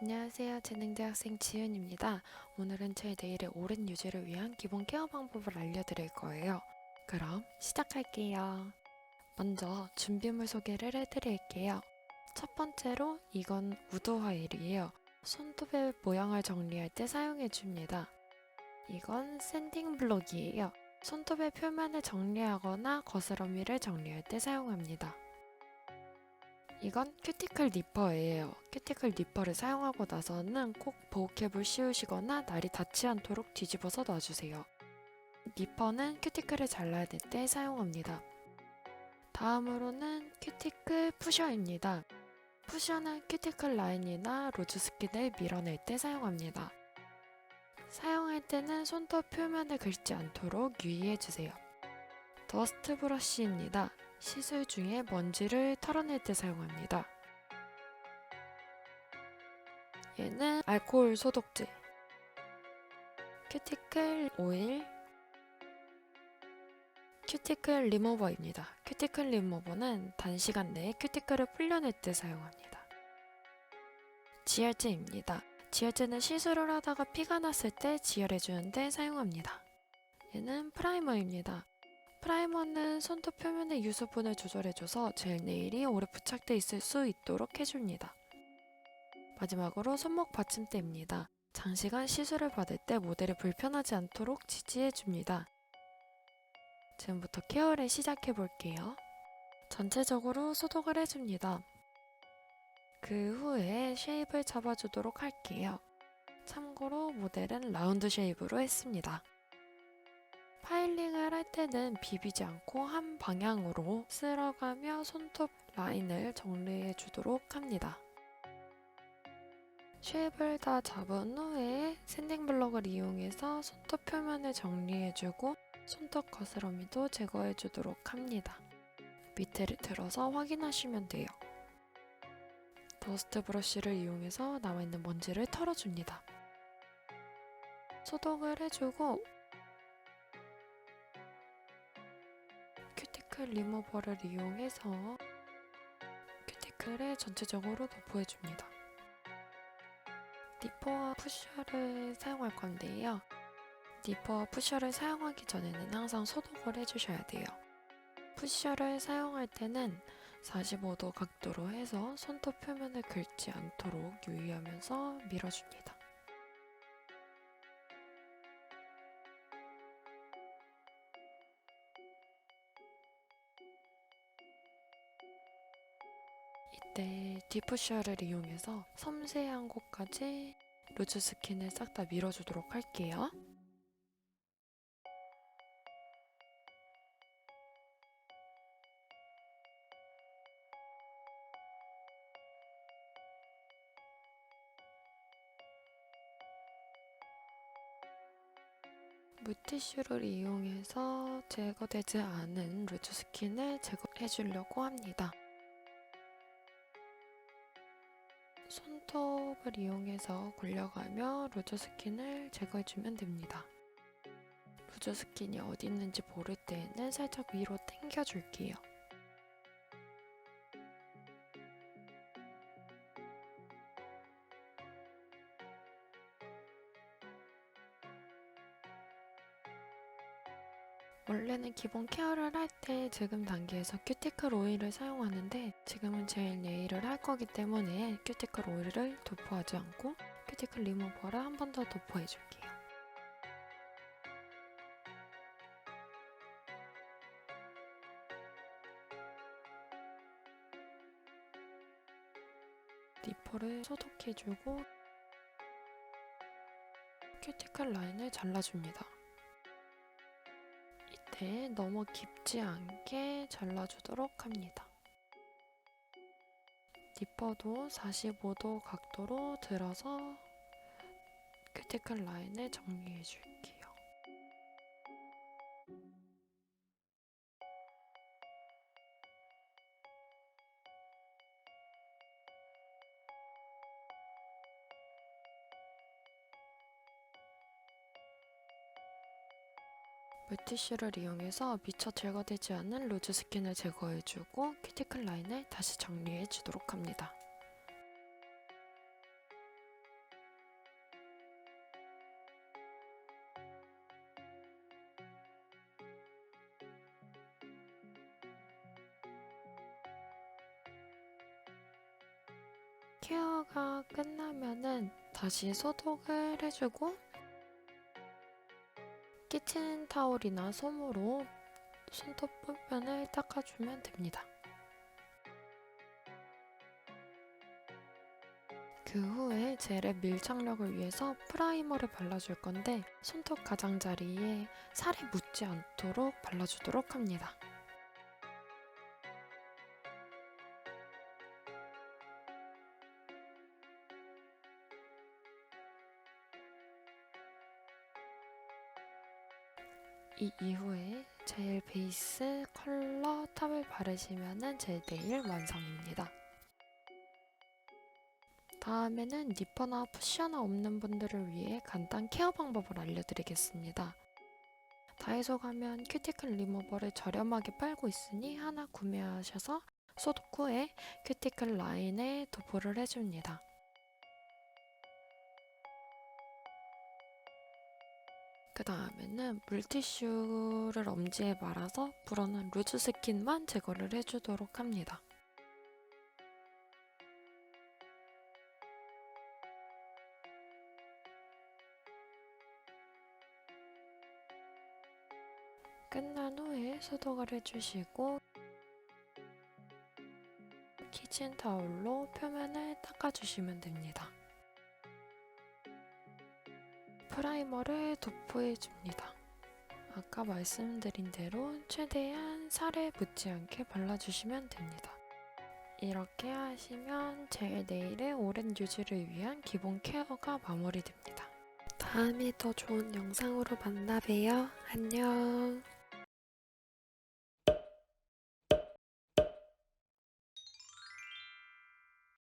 안녕하세요. 재능대학생 지은입니다. 오늘은 제 네일의 오랜 유지를 위한 기본 케어 방법을 알려드릴 거예요. 그럼 시작할게요. 먼저 준비물 소개를 해드릴게요. 첫 번째로 이건 우드 화일이에요. 손톱의 모양을 정리할 때 사용해줍니다. 이건 샌딩 블록이에요. 손톱의 표면을 정리하거나 거스러미를 정리할 때 사용합니다. 이건 큐티클 니퍼예요. 큐티클 니퍼를 사용하고 나서는 꼭 보호캡을 씌우시거나 날이 닿지 않도록 뒤집어서 놔주세요. 니퍼는 큐티클을 잘라야 될 때 사용합니다. 다음으로는 큐티클 푸셔입니다. 푸셔는 큐티클 라인이나 로즈 스킨을 밀어낼 때 사용합니다. 사용할 때는 손톱 표면을 긁지 않도록 유의해주세요. 더스트 브러쉬입니다. 시술 중에 먼지를 털어낼 때 사용합니다. 얘는 알코올 소독제, 큐티클 오일, 큐티클 리무버입니다. 큐티클 리무버는 단시간 내에 큐티클을 풀려낼 때 사용합니다. 지혈제입니다. 지혈제는 시술을 하다가 피가 났을 때 지혈해주는 데 사용합니다. 얘는 프라이머입니다. 프라이머는 손톱 표면의 유수분을 조절해줘서 젤 네일이 오래 부착돼 있을 수 있도록 해줍니다. 마지막으로 손목 받침대입니다. 장시간 시술을 받을 때 모델이 불편하지 않도록 지지해줍니다. 지금부터 케어를 시작해볼게요. 전체적으로 소독을 해줍니다. 그 후에 쉐입을 잡아주도록 할게요. 참고로 모델은 라운드 쉐입으로 했습니다. 파일링을 할 때는 비비지 않고 한 방향으로 쓸어가며 손톱 라인을 정리해주도록 합니다. 쉐입을 다 잡은 후에 샌딩 블럭을 이용해서 손톱 표면을 정리해주고 손톱 거스러미도 제거해주도록 합니다. 밑에를 들어서 확인하시면 돼요. 더스트 브러쉬를 이용해서 남아있는 먼지를 털어줍니다. 소독을 해주고 큐티클 리무버를 이용해서 큐티클에 전체적으로 도포해줍니다. 니퍼와 푸셔를 사용할 건데요. 니퍼와 푸셔를 사용하기 전에는 항상 소독을 해주셔야 돼요. 푸셔를 사용할 때는 45도 각도로 해서 손톱 표면을 긁지 않도록 유의하면서 밀어줍니다. 이때 디푸셔를 이용해서 섬세한 곳까지 루즈 스킨을 싹 다 밀어주도록 할게요. 물티슈를 이용해서 제거되지 않은 루즈 스킨을 제거해 주려고 합니다. 손톱을 이용해서 굴려가며 루즈 스킨을 제거해주면 됩니다. 루즈 스킨이 어디 있는지 모를 때에는 살짝 위로 당겨줄게요. 원래는 기본 케어를 할 때 지금 단계에서 큐티클 오일을 사용하는데 지금은 젤 네일을 할 거기 때문에 큐티클 오일을 도포하지 않고 큐티클 리무버를 한 번 더 도포해 줄게요. 니퍼를 소독해주고 큐티클 라인을 잘라줍니다. 이때 너무 깊지 않게 잘라주도록 합니다. 니퍼도 45도 각도로 들어서 큐티클 라인을 정리해줄게요. 물티슈를 이용해서 미처 제거되지 않은 루즈 스킨을 제거해주고 큐티클 라인을 다시 정리해주도록 합니다. 케어가 끝나면은 다시 소독을 해주고 키친타올이나 솜으로 손톱 표면을 닦아주면 됩니다. 그 후에 젤의 밀착력을 위해서 프라이머를 발라줄 건데 손톱 가장자리에 살이 묻지 않도록 발라주도록 합니다. 이 이후에 젤 베이스 컬러 탑을 바르시면 젤 네일 완성입니다. 다음에는 니퍼나 푸셔너 없는 분들을 위해 간단 케어 방법을 알려드리겠습니다. 다이소 가면 큐티클 리무버를 저렴하게 팔고 있으니 하나 구매하셔서 소독 후에 큐티클 라인에 도포를 해줍니다. 그 다음에는 물티슈를 엄지에 말아서 불어난 루즈 스킨만 제거를 해주도록 합니다. 끝난 후에 소독을 해주시고 키친타올로 표면을 닦아주시면 됩니다. 프라이머를 도포해줍니다. 아까 말씀드린 대로 최대한 살에 묻지 않게 발라주시면 됩니다. 이렇게 하시면 젤 네일의 오랜 유지를 위한 기본 케어가 마무리됩니다. 다음에 더 좋은 영상으로 만나봬요. 안녕.